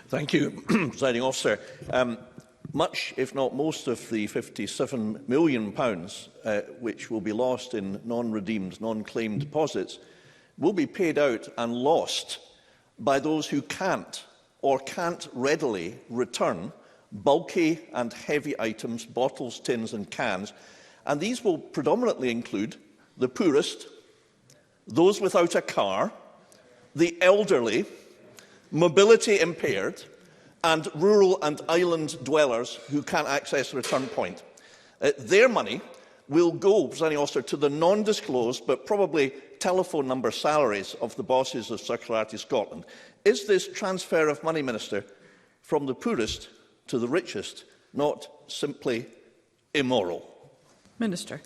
Thank you, Presiding Officer. Much, if not most, of the £57 million which will be lost in non-redeemed, non-claimed deposits will be paid out and lost by those who can't or can't readily return bulky and heavy items, bottles, tins and cans, and these will predominantly include the poorest, those without a car, the elderly, mobility impaired, and rural and island dwellers who can't access a return point. Their money will go, Presiding Officer, to the non-disclosed but probably telephone number salaries of the bosses of Circularity Scotland. Is this transfer of money, Minister, from the poorest to the richest not simply immoral? Minister.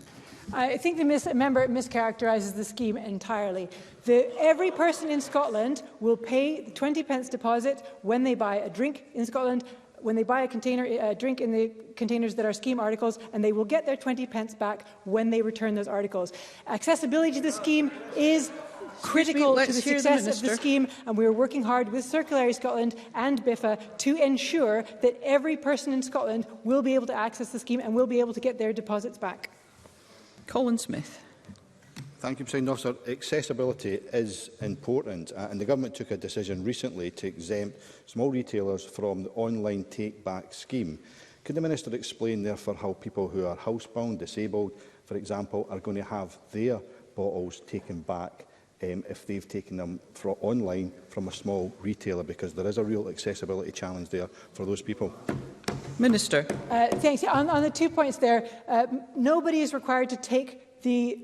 I think the member mischaracterises the scheme entirely. Every person in Scotland will pay the 20 pence deposit when they buy a drink in Scotland, when they buy a drink in the containers that are scheme articles, and they will get their 20 pence back when they return those articles. Accessibility to the scheme is critical to the success of the scheme, and we are working hard with Circularity Scotland and BIFA to ensure that every person in Scotland will be able to access the scheme and will be able to get their deposits back. Colin Smith. Thank you, Presiding Officer. Accessibility is important, and the Government took a decision recently to exempt small retailers from the online take-back scheme. Could the Minister explain, therefore, how people who are housebound, disabled, for example, are going to have their bottles taken back if they've taken them online from a small retailer, because there is a real accessibility challenge there for those people? Minister. Thanks. On the 2 points there, nobody is required to take the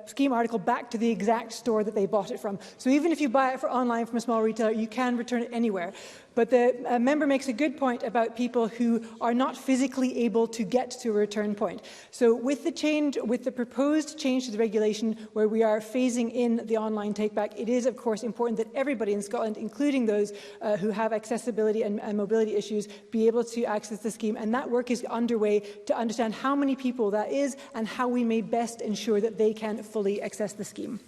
scheme article back to the exact store that they bought it from. So even if you buy it online from a small retailer, you can return it anywhere. But the member makes a good point about people who are not physically able to get to a return point. So with the proposed change to the regulation, where we are phasing in the online take-back, it is, of course, important that everybody in Scotland, including those who have accessibility and mobility issues, be able to access the scheme. And that work is underway to understand how many people that is and how we may best ensure that they can fully access the scheme.